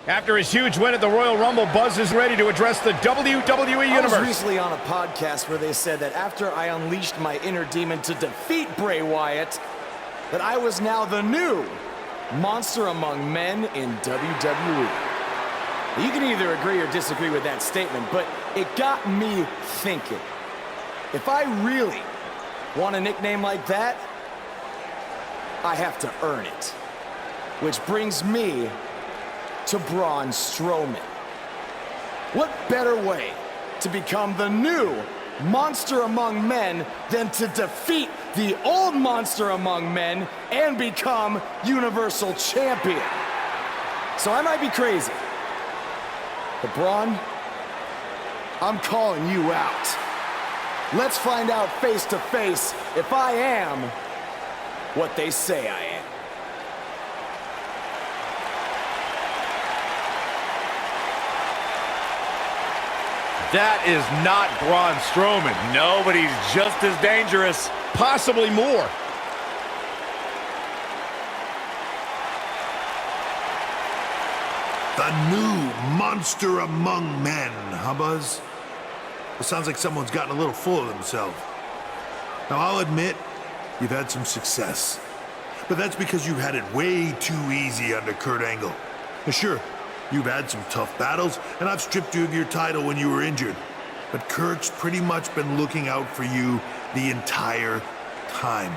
After his huge win at the Royal Rumble, Buzz is ready to address the WWE Universe. I was recently on a podcast where they said that after I unleashed my inner demon to defeat Bray Wyatt, that I was now the new monster among men in WWE. You can either agree or disagree with that statement, but it got me thinking. If I really want a nickname like that, I have to earn it. Which brings me to Braun Strowman. What better way to become the new monster among men than to defeat the old monster among men and become Universal Champion? So I might be crazy, but Braun, I'm calling you out. Let's find out face to face if I am what they say I am. That is not Braun Strowman. No, but he's just as dangerous. Possibly more. The new monster among men, huh, Buzz? It sounds like someone's gotten a little full of themselves. Now, I'll admit, you've had some success. But that's because you've had it way too easy under Kurt Angle. Now, sure, you've had some tough battles, and I've stripped you of your title when you were injured. But Kurt's pretty much been looking out for you the entire time.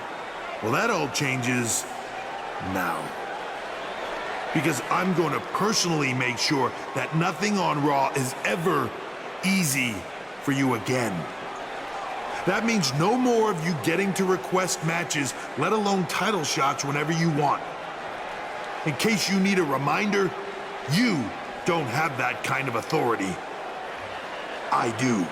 Well, that all changes now. Because I'm going to personally make sure that nothing on Raw is ever easy for you again. That means no more of you getting to request matches, let alone title shots whenever you want. In case you need a reminder, you don't have that kind of authority. I do.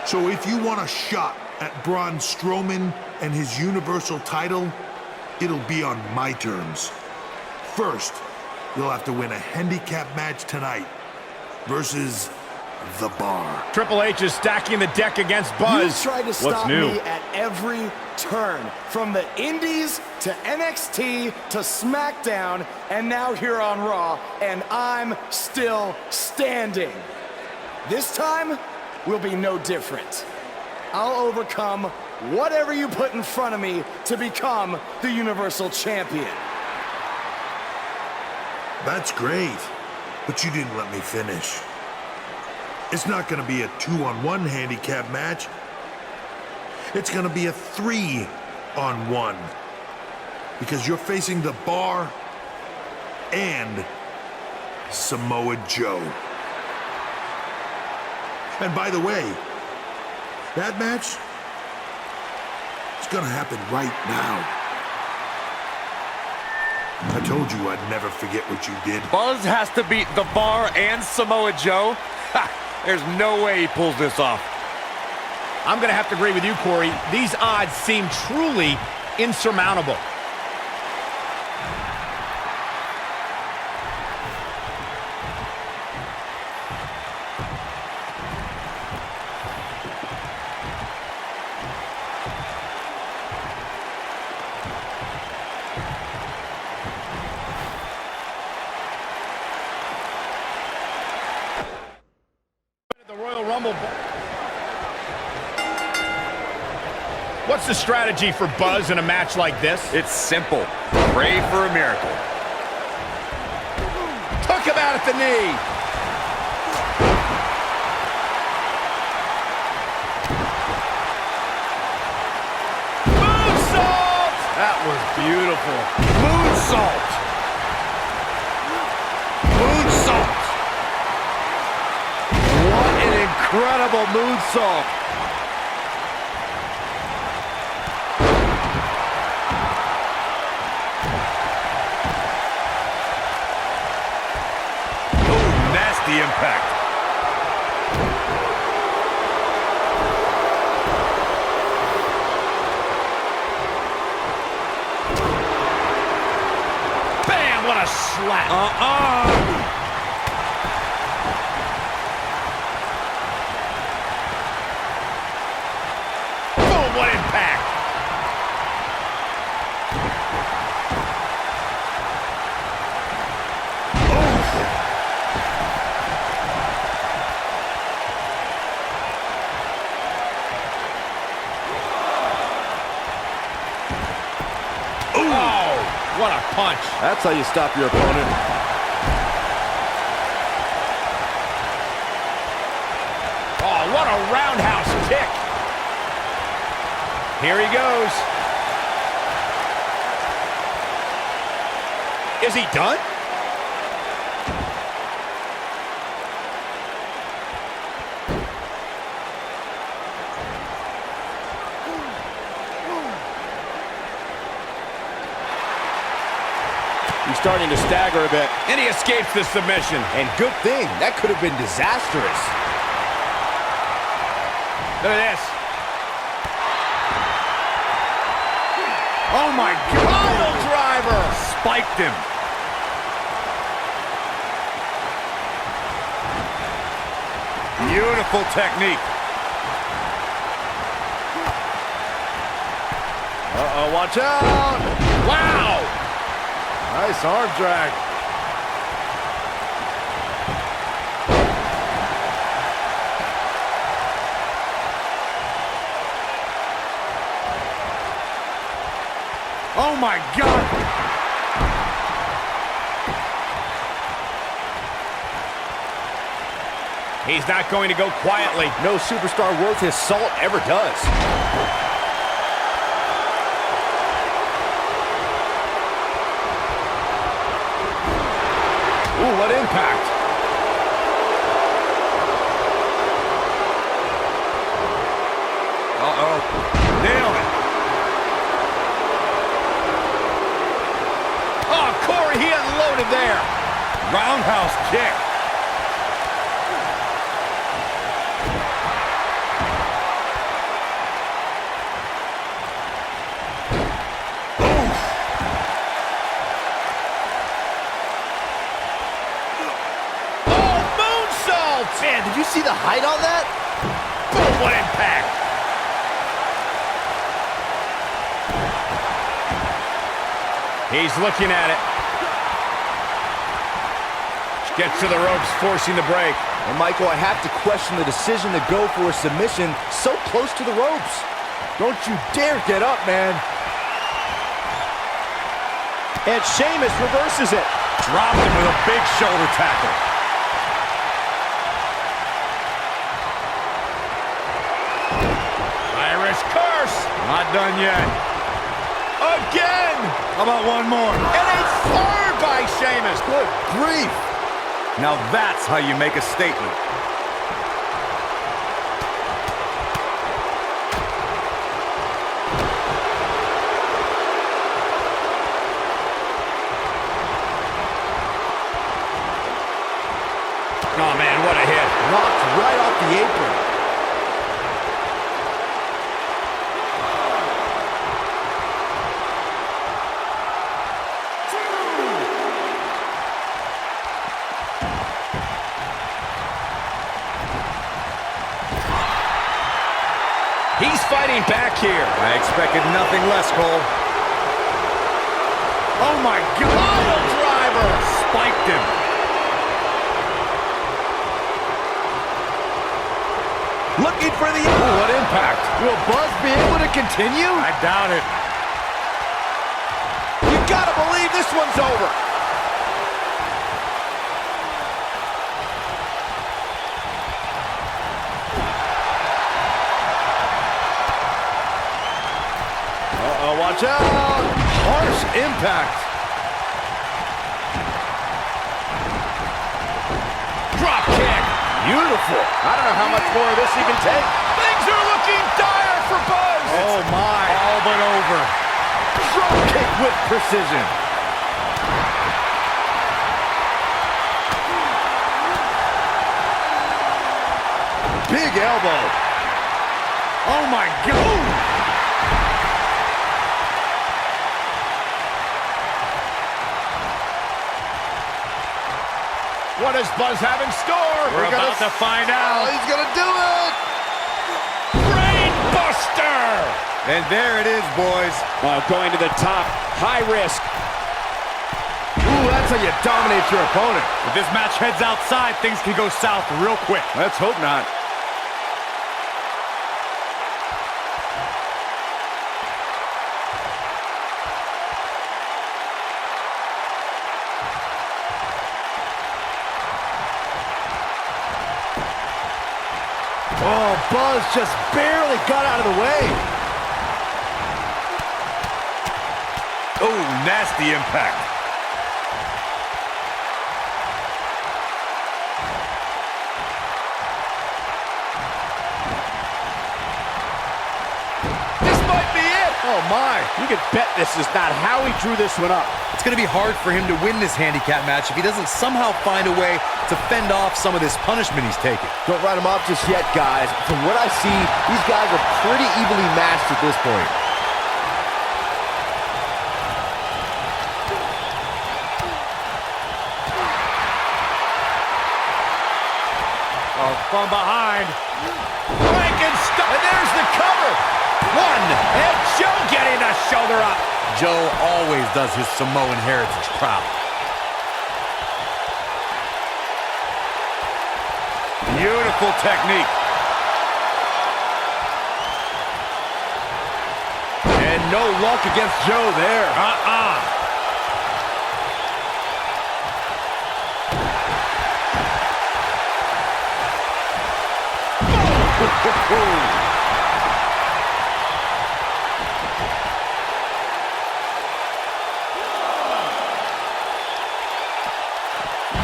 So if you want a shot at Braun Strowman and his Universal title, it'll be on my terms. First, you'll have to win a handicap match tonight versus The Bar. Triple H is stacking the deck against Buzz. You tried to stop me at every turn, from the Indies to NXT to SmackDown, and now here on Raw, and I'm still standing. This time will be no different. I'll overcome whatever you put in front of me to become the Universal Champion. That's great, but you didn't let me finish. It's not going to be a 2-on-1 handicap match. It's going to be a 3-on-1. Because you're facing The Bar and Samoa Joe. And by the way, that match is going to happen right now. I told you I'd never forget what you did. Buzz has to beat The Bar and Samoa Joe? Ha! There's no way he pulls this off. I'm going to have to agree with you, Corey. These odds seem truly insurmountable. What's the strategy for Buzz in a match like this? It's simple. Pray for a miracle. Took him out at the knee. Moonsault! That was beautiful. Moonsault! Moonsault! What an incredible moonsault! The impact. what a slap. Boom, what impact. What a punch. That's how you stop your opponent. Oh, what a roundhouse kick. Here he goes. Is he done? He's starting to stagger a bit. And he escapes the submission. And good thing. That could have been disastrous. Look at this. Oh my God. Pile driver. Spiked him. Beautiful technique. Uh-oh, watch out. Wow. Nice arm drag. Oh my God. He's not going to go quietly. No superstar worth his salt ever does. Ooh, what impact. Uh-oh. Nailed it. Oh, Corey, he unloaded there. Roundhouse kick. Man, did you see the height on that? Boom, what impact. He's looking at it. Gets to the ropes, forcing the break. And Michael, I have to question the decision to go for a submission so close to the ropes. Don't you dare get up, man. And Sheamus reverses it. Dropped him with a big shoulder tackle. Irish curse. Not done yet. Again. How about one more? And a third by Sheamus. Good grief. Now that's how you make a statement. Oh, man, what a hit. Knocked right off the apron. He's fighting back here. I expected nothing less, Cole. Oh my God! Pile driver. Spiked him. Looking for the... Ooh, what impact. Will Buzz be able to continue? I doubt it. You gotta believe this one's over. Uh-oh, watch out. Harsh impact. Drop kick. Beautiful. I don't know how much more of this he can take. Things are looking dire for Buzz. Oh, my. All but over. Drop kick with precision. Big elbow. Oh my God. What does Buzz have in store? We're about to find out. Oh, he's gonna do it! Brain Buster! And there it is, boys. Going to the top, high risk. Ooh, that's how you dominate your opponent. If this match heads outside, things can go south real quick. Let's hope not. Oh, Buzz just barely got out of the way. Oh, nasty impact. This might be it. Oh, my. You can bet this is not how he drew this one up. It's going to be hard for him to win this handicap match if he doesn't somehow find a way to fend off some of this punishment he's taking. Don't write him off just yet, guys. From what I see, these guys are pretty evenly matched at this point. Oh, from behind. Frankenstein! And there's the cover! One! And Joe getting the shoulder up! Joe always does his Samoan heritage proud. Beautiful technique. And no luck against Joe there.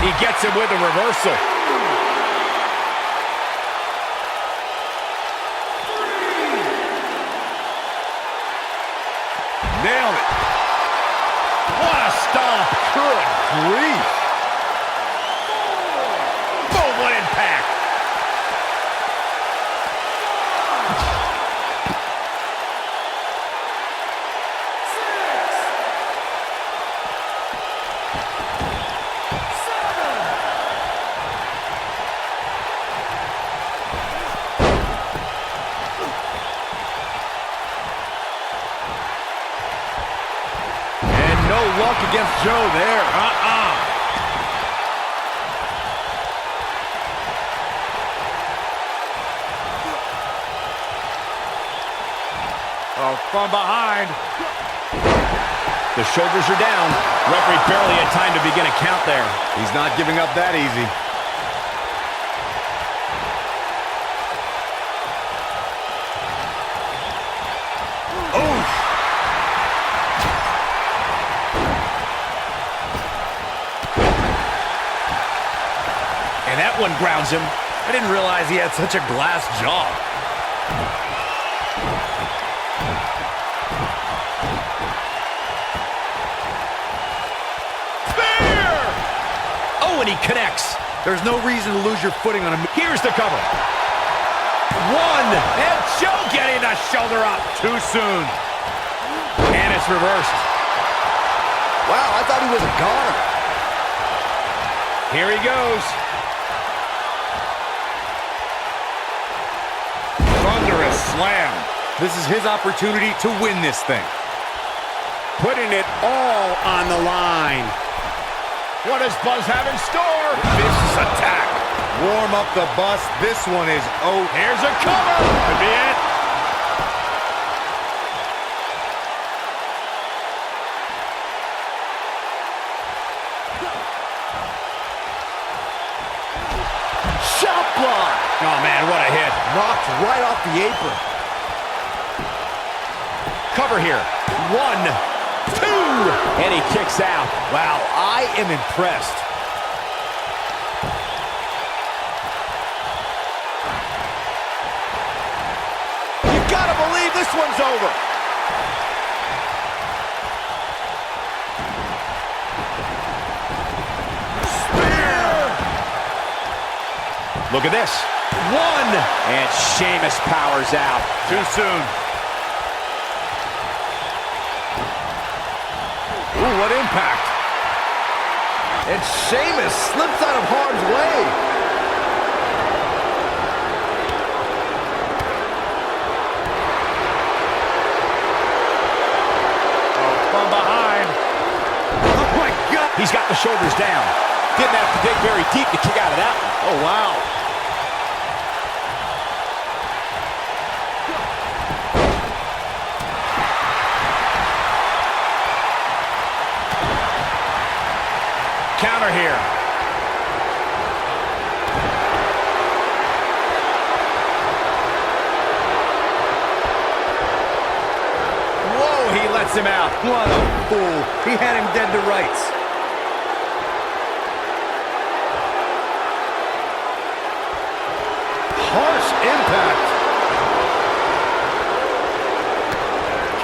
He gets him with a reversal. Nailed it. What a stomp! Good grief. Boom, what impact! No luck against Joe there. Oh, from behind. The shoulders are down. Referee barely had time to begin a count there. He's not giving up that easy. And that one grounds him. I didn't realize he had such a glass jaw. Spear! Oh, and he connects. There's no reason to lose your footing on a... Here's the cover. One, and Joe getting the shoulder up. Too soon. And it's reversed. Wow, I thought he was a goner. Here he goes. Thunderous slam. This is his opportunity to win this thing. Putting it all on the line. What does Buzz have in store? Vicious attack. Warm up the bus. This one is Here's a cover. Could be it. Shot block. Oh, man, what a hit. Knocked right off the apron. Cover here. One, two. And he kicks out. Wow, I am impressed. You gotta believe this one's over. Look at this. One. And Sheamus powers out. too soon. Ooh, what impact. And Sheamus slips out of harm's way. Oh, from behind. Oh, my God. He's got the shoulders down. Didn't have to dig very deep to kick out of that one. Oh, wow. Counter here. Whoa, he lets him out. What a fool. He had him dead to rights. Harsh impact.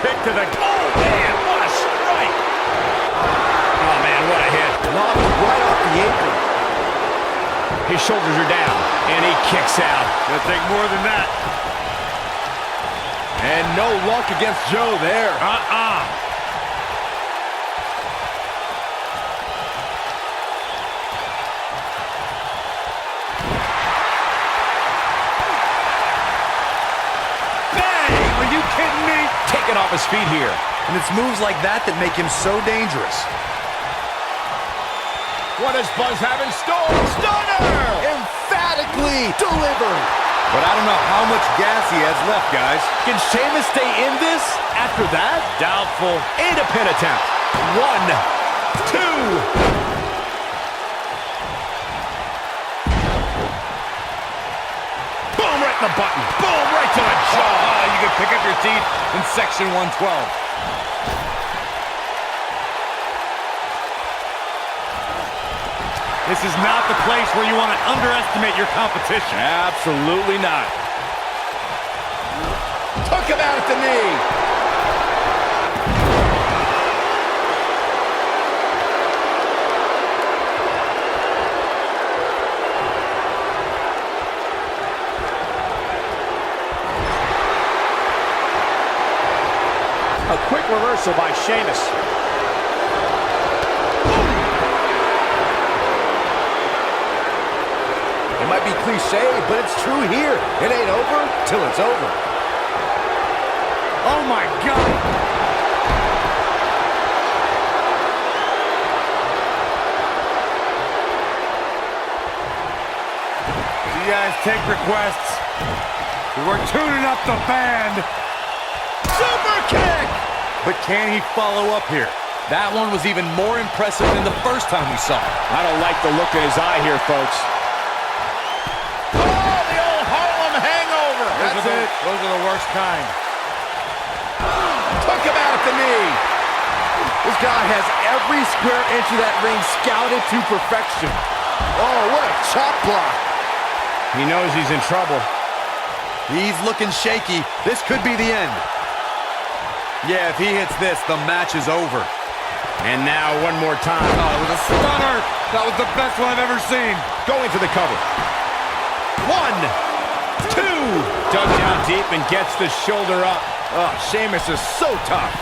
Kick to the... Oh, man, what a strike. Oh, man, what a hit. Knocked right off the apron. His shoulders are down, and he kicks out. Gonna take more than that. And no luck against Joe there. Are you kidding me? Taken off his feet here. And it's moves like that that make him so dangerous. What does Buzz have in store? Stunner! Emphatically delivered. But I don't know how much gas he has left, guys. Can Sheamus stay in this after that? Doubtful. And a pin attempt. 1, 2. Boom, right in the button. Boom, right to the jaw. You can pick up your teeth in section 112. This is not the place where you want to underestimate your competition. Absolutely not. Took him out at the knee. A quick reversal by Sheamus. It might be cliche, but it's true here. It ain't over till it's over. Oh, my God. You guys take requests. We're tuning up the band. Super kick! But can he follow up here? That one was even more impressive than the first time we saw it. I don't like the look in his eye here, folks. Oh, the old Harlem hangover. That's it. Those are the worst kind. Took him out at the knee. This guy has every square inch of that ring scouted to perfection. Oh, what a chop block. He knows he's in trouble. He's looking shaky. This could be the end. Yeah, if he hits this, the match is over. And now one more time. Oh, it was a stunner. That was the best one I've ever seen. Going for the cover. 1, 2. Dug down deep and gets the shoulder up. Oh, Sheamus is so tough.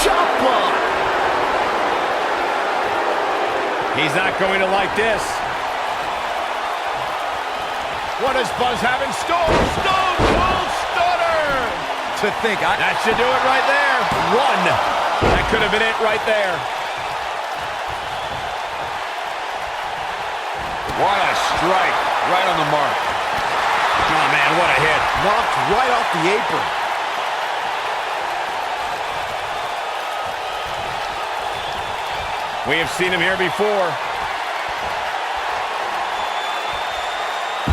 Chop block. He's not going to like this. What does Buzz have in store? Stone Cold Stunner! To think, That should do it right there. 1. That could have been it right there. What a strike. Right on the mark. Oh, man, what a hit. Knocked right off the apron. We have seen him here before.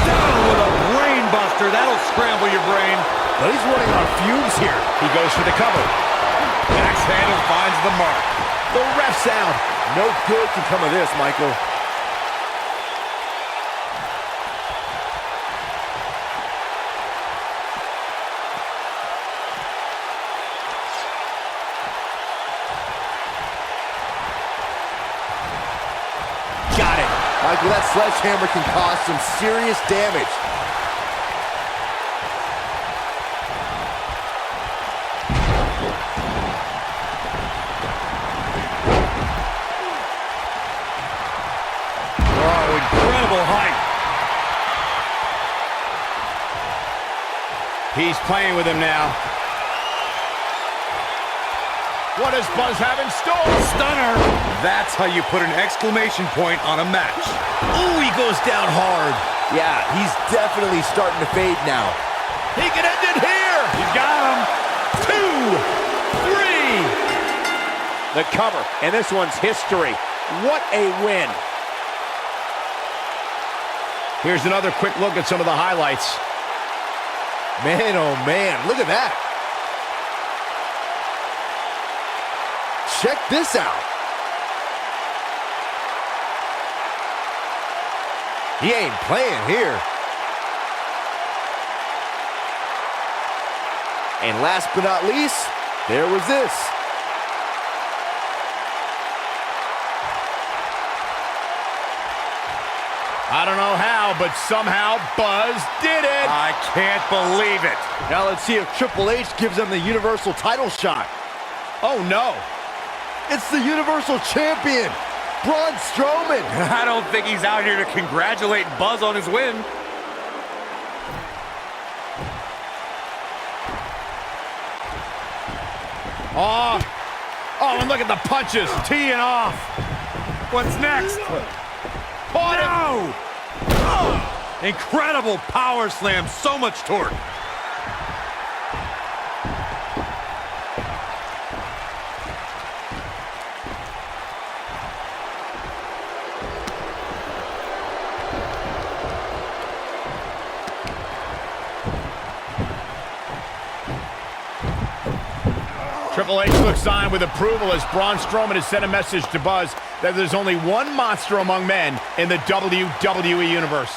Down with a brain buster. That'll scramble your brain. But he's running on fumes here. He goes for the cover. Axe handle finds the mark. The ref's out. No good can come of this, Michael. Got it. Michael, that sledgehammer can cause some serious damage. He's playing with him now. What does Buzz have in store? Stunner! That's how you put an exclamation point on a match. Ooh, he goes down hard. Yeah, he's definitely starting to fade now. He can end it here. You got him. 2, 3. The cover, and this one's history. What a win. Here's another quick look at some of the highlights. Man, oh man, look at that. Check this out. He ain't playing here. And last but not least, there was this. I don't know how, but somehow Buzz did it. I can't believe it. Now let's see if Triple H gives him the Universal title shot. Oh, no. It's the Universal Champion, Braun Strowman. I don't think he's out here to congratulate Buzz on his win. Oh, and look at the punches teeing off. What's next? Caught No! Incredible power slam, so much torque. Triple H looks on with approval as Braun Strowman has sent a message to Buzz that there's only one monster among men in the WWE Universe.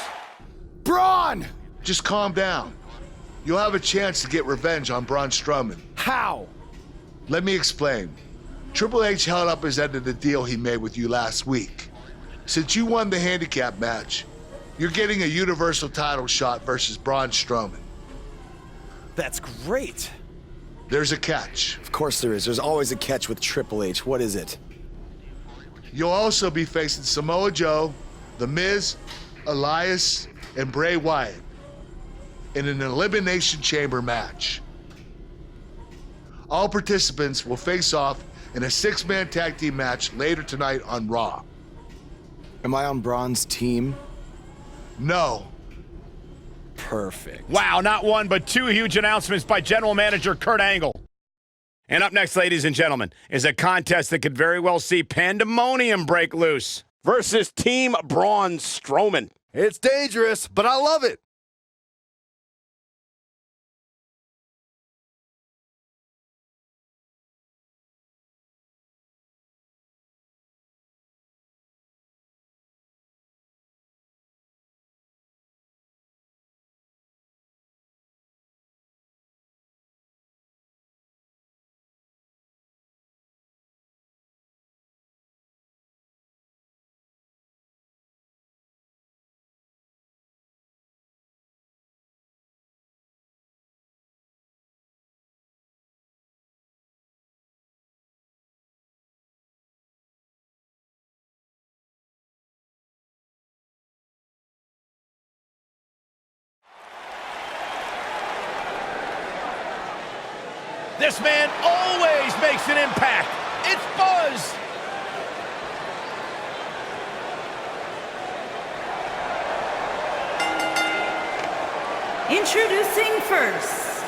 Braun! Just calm down. You'll have a chance to get revenge on Braun Strowman. How? Let me explain. Triple H held up his end of the deal he made with you last week. Since you won the handicap match, you're getting a Universal title shot versus Braun Strowman. That's great. There's a catch. Of course there is. There's always a catch with Triple H. What is it? You'll also be facing Samoa Joe, The Miz, Elias, and Bray Wyatt in an Elimination Chamber match. All participants will face off in a 6-man tag team match later tonight on Raw. Am I on Braun's team? No. Perfect. Wow, not one, but two huge announcements by General Manager Kurt Angle. And up next, ladies and gentlemen, is a contest that could very well see pandemonium break loose versus Team Braun Strowman. It's dangerous, but I love it. This man always makes an impact. It's Buzz. Introducing first,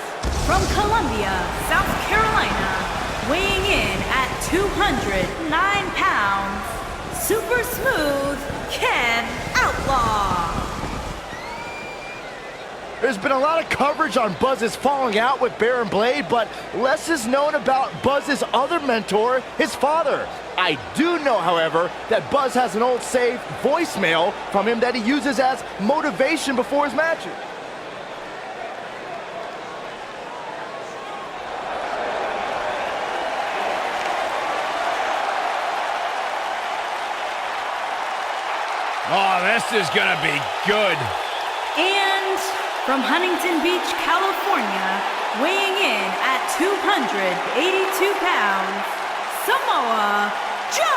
from Columbia, South Carolina, weighing in at 209 pounds, Super Smooth Ken Outlaw. There's been a lot of coverage on Buzz's falling out with Baron Blade, but less is known about Buzz's other mentor, his father. I do know, however, that Buzz has an old saved voicemail from him that he uses as motivation before his matches. Oh, this is gonna be good. And from Huntington Beach, California, weighing in at 282 pounds, Samoa Joe.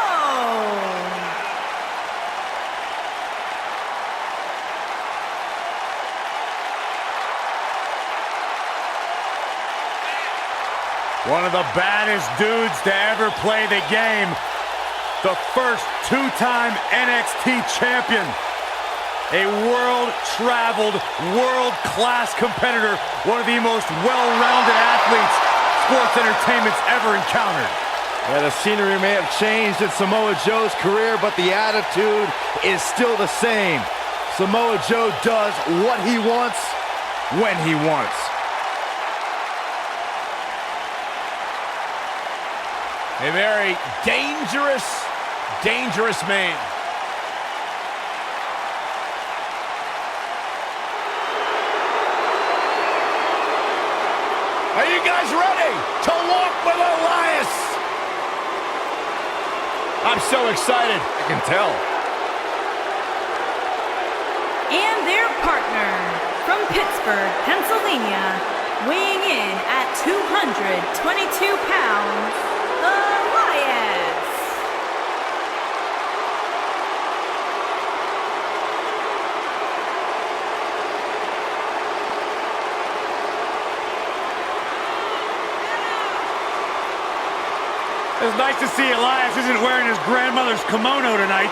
One of the baddest dudes to ever play the game. The first two-time NXT champion. A world-traveled, world-class competitor. One of the most well-rounded athletes sports entertainment's ever encountered. Yeah, the scenery may have changed in Samoa Joe's career, but the attitude is still the same. Samoa Joe does what he wants, when he wants. A very dangerous, dangerous man. Are you guys ready to walk with Elias? I'm so excited. I can tell. And their partner from Pittsburgh, Pennsylvania, weighing in at 222 pounds, Elias. It's nice to see Elias isn't wearing his grandmother's kimono tonight.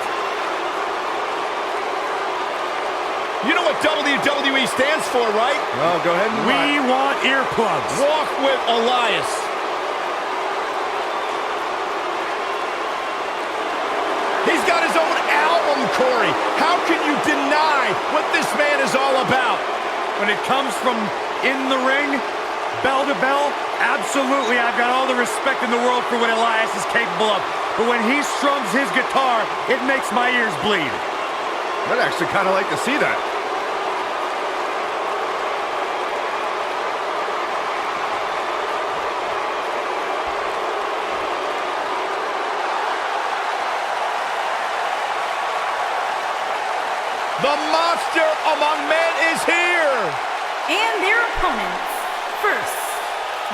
You know what WWE stands for, right? Oh, go ahead and We want earplugs. Walk with Elias. He's got his own album, Corey. How can you deny what this man is all about? When it comes from in the ring, bell to bell, absolutely, I've got all the respect in the world for what Elias is capable of. But when he strums his guitar, it makes my ears bleed. I'd actually kind of like to see that. The monster among men is here. And their opponents, first,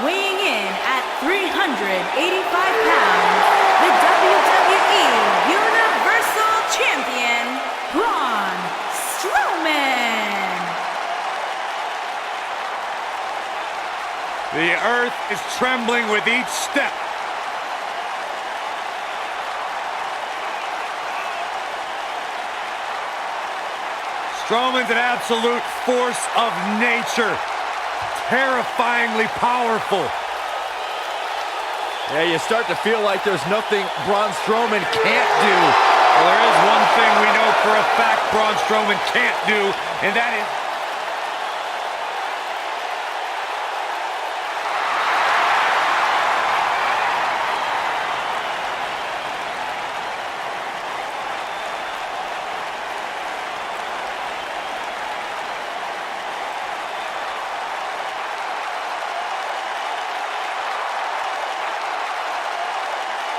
weighing in at 385 pounds, the WWE Universal Champion, Braun Strowman. The earth is trembling with each step. Strowman's an absolute force of nature. Terrifyingly powerful. Yeah, you start to feel like there's nothing Braun Strowman can't do. Well, there is one thing we know for a fact Braun Strowman can't do, and that is...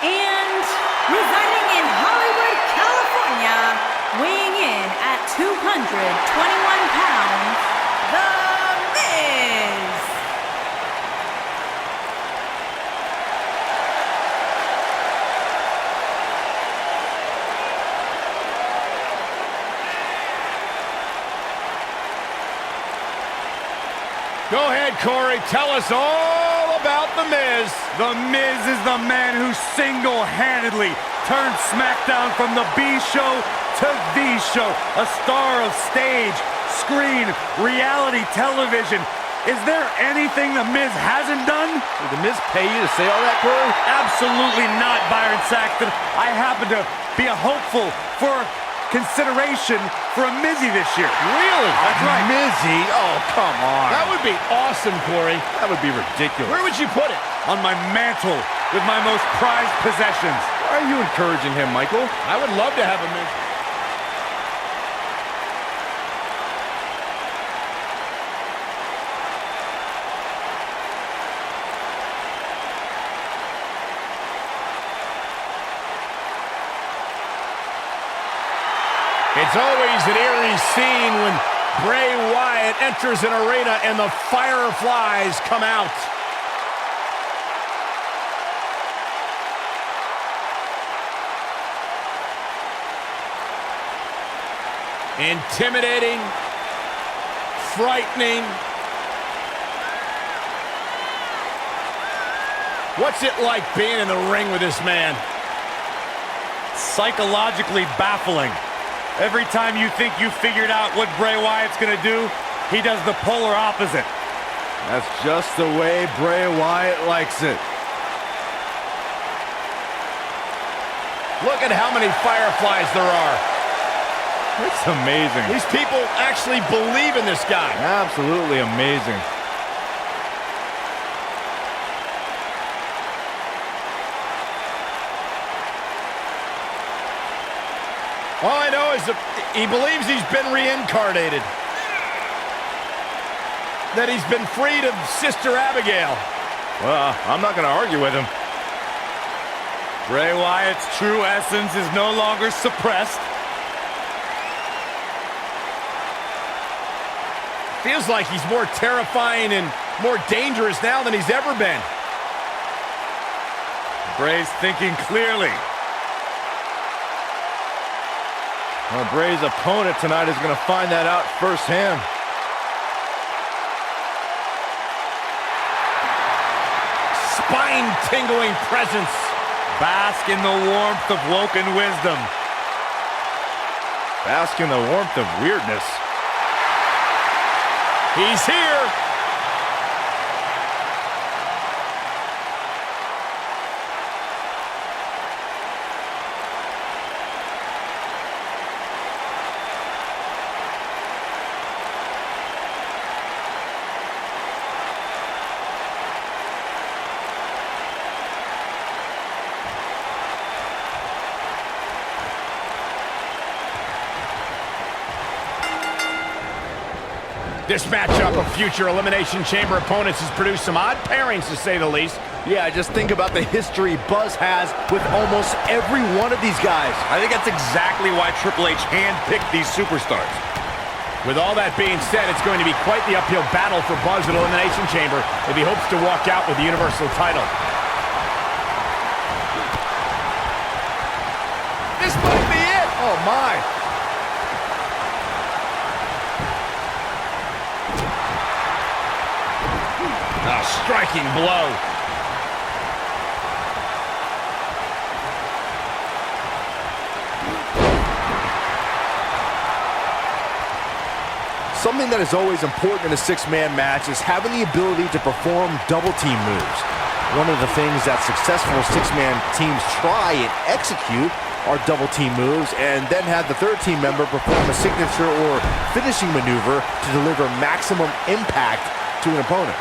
And residing in Hollywood, California, weighing in at 221 pounds, The Miz. Go ahead, Corey. Tell us all about The Miz. The Miz is the man who single-handedly turned SmackDown from the B show to the show. A star of stage, screen, reality television. Is there anything The Miz hasn't done? Did The Miz pay you to say all that, Corey? Absolutely not, Byron Saxton. I happen to be a hopeful for consideration for a Mizzy this year. Really? That's right. Mizzy? Oh, come on. That would be awesome, Corey. That would be ridiculous. Where would you put it? On my mantle with my most prized possessions. Why are you encouraging him, Michael? I would love to have a Miz. It's always an eerie scene when Bray Wyatt enters an arena and the fireflies come out. Intimidating, frightening. What's it like being in the ring with this man? Psychologically baffling. Every time you think you figured out what Bray Wyatt's gonna do, he does the polar opposite. That's just the way Bray Wyatt likes it. Look at how many fireflies there are. It's amazing. These people actually believe in this guy. Absolutely amazing. All I know is that he believes he's been reincarnated. That he's been freed of Sister Abigail. Well, I'm not gonna argue with him. Bray Wyatt's true essence is no longer suppressed. Feels like he's more terrifying and more dangerous now than he's ever been. Bray's thinking clearly. Well, Bray's opponent tonight is going to find that out firsthand. Spine-tingling presence. Bask in the warmth of woken wisdom. Bask in the warmth of weirdness. He's here. This matchup of future Elimination Chamber opponents has produced some odd pairings, to say the least. Yeah, just think about the history Buzz has with almost every one of these guys. I think that's exactly why Triple H handpicked these superstars. With all that being said, it's going to be quite the uphill battle for Buzz at Elimination Chamber if he hopes to walk out with the Universal title. This might be it! Oh, my. A striking blow. Something that is always important in a six-man match is having the ability to perform double-team moves. One of the things that successful six-man teams try and execute are double-team moves, and then have the third team member perform a signature or finishing maneuver to deliver maximum impact to an opponent.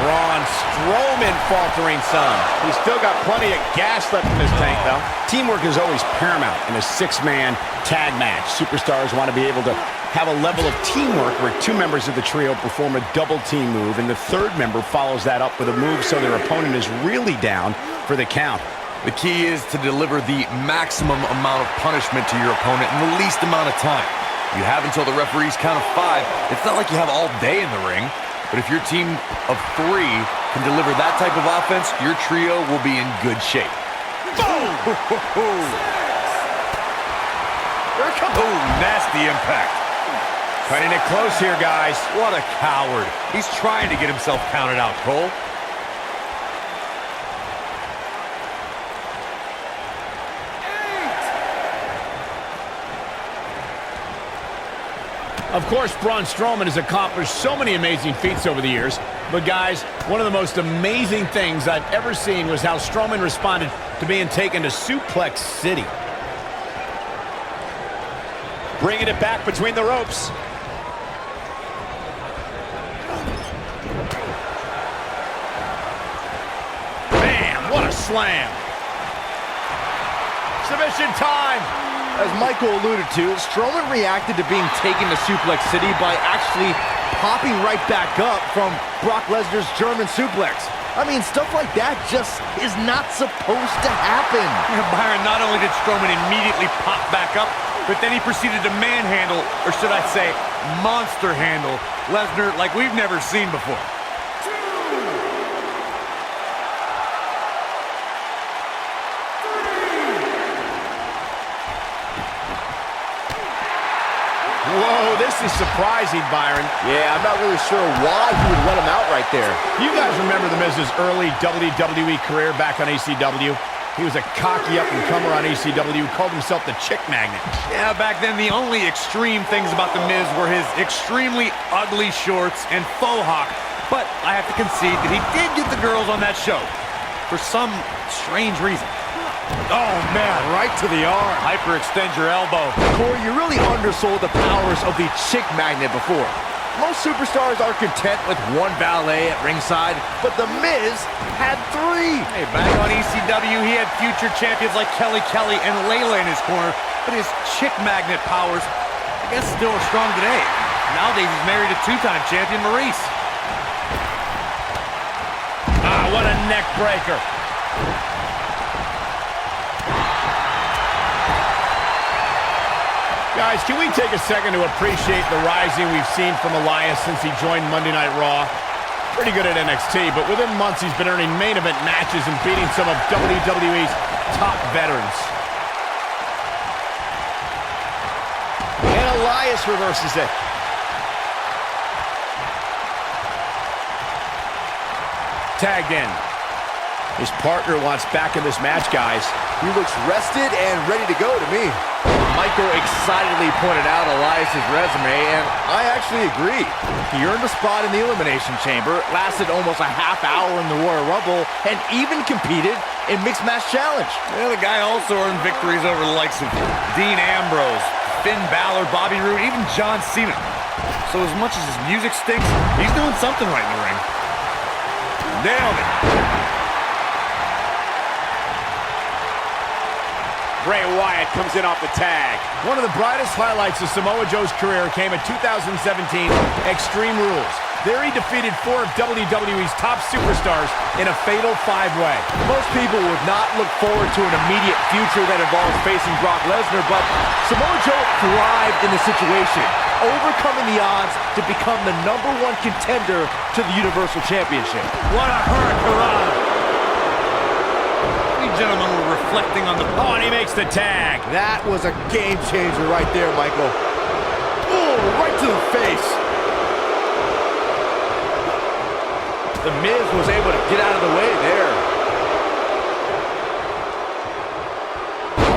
Braun Strowman faltering some. He's still got plenty of gas left in his tank, though. Teamwork is always paramount in a six-man tag match. Superstars want to be able to have a level of teamwork where two members of the trio perform a double-team move, and the third member follows that up with a move so their opponent is really down for the count. The key is to deliver the maximum amount of punishment to your opponent in the least amount of time. You have until the referee's count of 5. It's not like you have all day in the ring. But if your team of 3 can deliver that type of offense, your trio will be in good shape. Boom! Here it comes. Oh, nasty impact. Cutting it close here, guys. What a coward. He's trying to get himself counted out, Cole. Of course, Braun Strowman has accomplished so many amazing feats over the years. But guys, one of the most amazing things I've ever seen was how Strowman responded to being taken to Suplex City. Bringing it back between the ropes. Bam! What a slam. Submission time. As Michael alluded to, Strowman reacted to being taken to Suplex City by actually popping right back up from Brock Lesnar's German suplex. I mean, stuff like that just is not supposed to happen. Byron, not only did Strowman immediately pop back up, but then he proceeded to manhandle, or should I say, monster handle, Lesnar like we've never seen before. Whoa, this honestly surprising, Byron. Yeah, I'm not really sure why he would let him out right there. You guys remember The Miz's early WWE career back on ECW? He was a cocky up-and-comer on ECW, called himself the Chick Magnet. Yeah, back then the only extreme things about The Miz were his extremely ugly shorts and faux hawk. But I have to concede that he did get the girls on that show. For some strange reason. Oh, man, right to the arm. Hyperextend your elbow. Corey, you really undersold the powers of the Chick Magnet before. Most superstars are content with one valet at ringside, but The Miz had 3. Hey, back on ECW, he had future champions like Kelly and Layla in his corner, but his Chick Magnet powers, I guess, still are strong today. Nowadays, he's married to 2-time champion Maurice. Ah, what a neck breaker. Guys, can we take a second to appreciate the rising we've seen from Elias since he joined Monday Night Raw? Pretty good at NXT, but within months he's been earning main event matches and beating some of WWE's top veterans. And Elias reverses it. Tagged in. His partner wants back in this match, guys. He looks rested and ready to go to me. Michael excitedly pointed out Elias' resume, and I actually agree. He earned a spot in the Elimination Chamber, lasted almost a half hour in the Royal Rumble, and even competed in Mixed Match Challenge. Yeah, the guy also earned victories over the likes of Dean Ambrose, Finn Balor, Bobby Roode, even John Cena. So as much as his music stinks, he's doing something right in the ring. Nailed it. Bray Wyatt comes in off the tag. One of the brightest highlights of Samoa Joe's career came at 2017 Extreme Rules. There he defeated 4 of WWE's top superstars in a fatal 5-way. Most people would not look forward to an immediate future that involves facing Brock Lesnar, but Samoa Joe thrived in the situation, overcoming the odds to become the #1 contender to the Universal Championship. What a hurricane! Gentlemen were reflecting on the... Oh, and he makes the tag. That was a game changer right there, Michael. Oh, right to the face. The Miz was able to get out of the way there.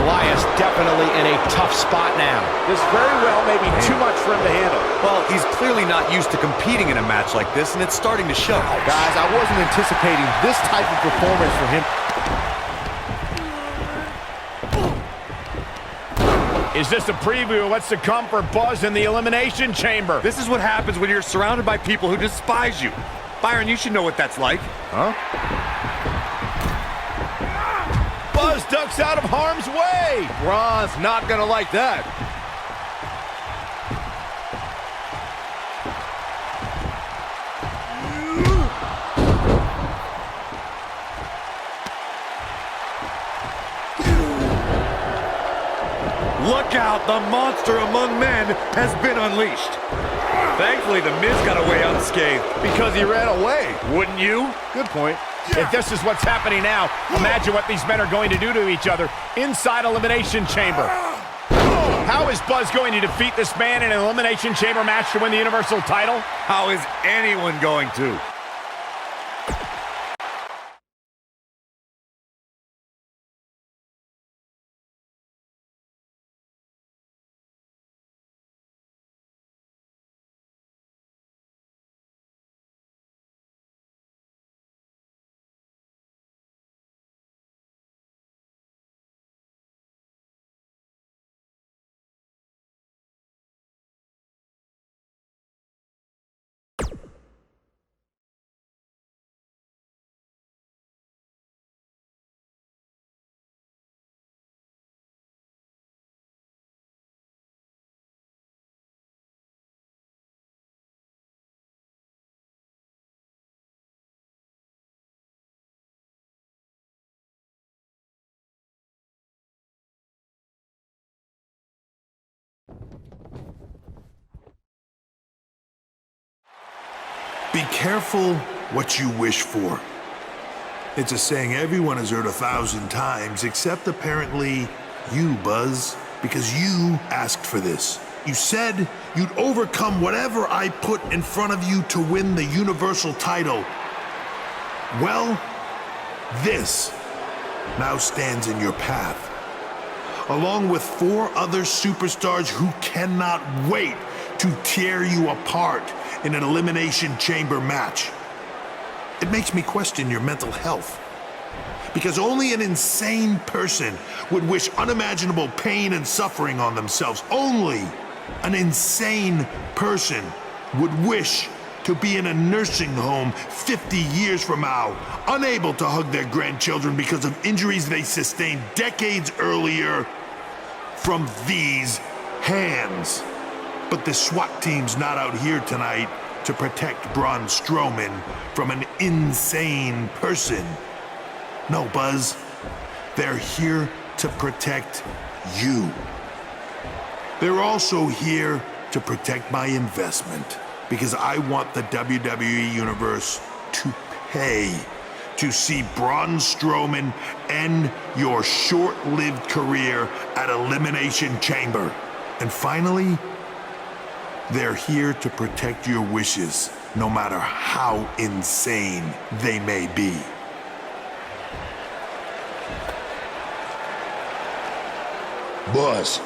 Elias definitely in a tough spot now. This very well may be too much for him to handle. Well, he's clearly not used to competing in a match like this, and it's starting to show. Guys, I wasn't anticipating this type of performance from him. Is this a preview of what's to come for Buzz in the Elimination Chamber? This is what happens when you're surrounded by people who despise you. Byron, you should know what that's like. Huh? Buzz ducks out of harm's way. Braun's not gonna like that. Look out, the monster among men has been unleashed. Thankfully, the Miz got away unscathed. Because he ran away. Wouldn't you? Good point. If this is what's happening now, imagine what these men are going to do to each other inside Elimination Chamber. How is Buzz going to defeat this man in an Elimination Chamber match to win the Universal title? How is anyone going to? Be careful what you wish for. It's a saying everyone has heard 1,000 times, except apparently you, Buzz, because you asked for this. You said you'd overcome whatever I put in front of you to win the Universal title. Well, this now stands in your path, along with 4 other superstars who cannot wait to tear you apart in an Elimination Chamber match. It makes me question your mental health, because only an insane person would wish unimaginable pain and suffering on themselves. Only an insane person would wish to be in a nursing home 50 years from now, unable to hug their grandchildren because of injuries they sustained decades earlier from these hands. But the SWAT team's not out here tonight to protect Braun Strowman from an insane person. No, Buzz. They're here to protect you. They're also here to protect my investment, because I want the WWE Universe to pay to see Braun Strowman end your short-lived career at Elimination Chamber. And finally, they're here to protect your wishes, no matter how insane they may be. Buzz,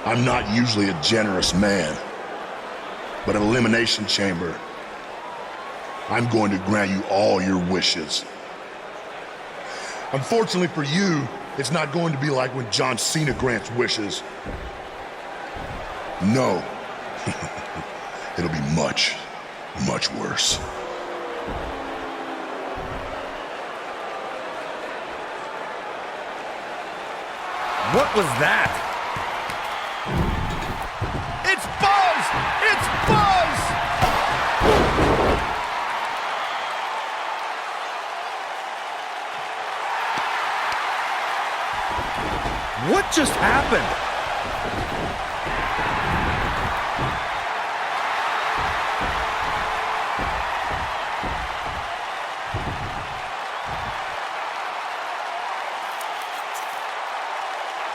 I'm not usually a generous man, but at Elimination Chamber, I'm going to grant you all your wishes. Unfortunately for you, it's not going to be like when John Cena grants wishes. No, it'll be much, much worse. What was that? It's Buzz! It's Buzz! What just happened?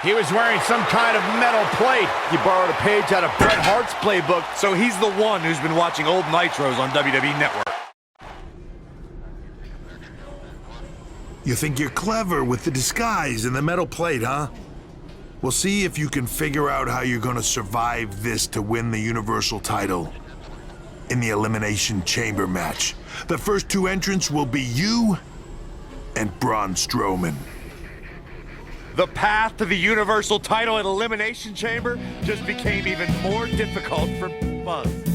He was wearing some kind of metal plate. He borrowed a page out of Bret Hart's playbook. So he's the one who's been watching old Nitros on WWE Network. You think you're clever with the disguise and the metal plate, huh? We'll see if you can figure out how you're gonna survive this to win the Universal title in the Elimination Chamber match. The first 2 entrants will be you and Braun Strowman. The path to the Universal title at Elimination Chamber just became even more difficult for Buzz.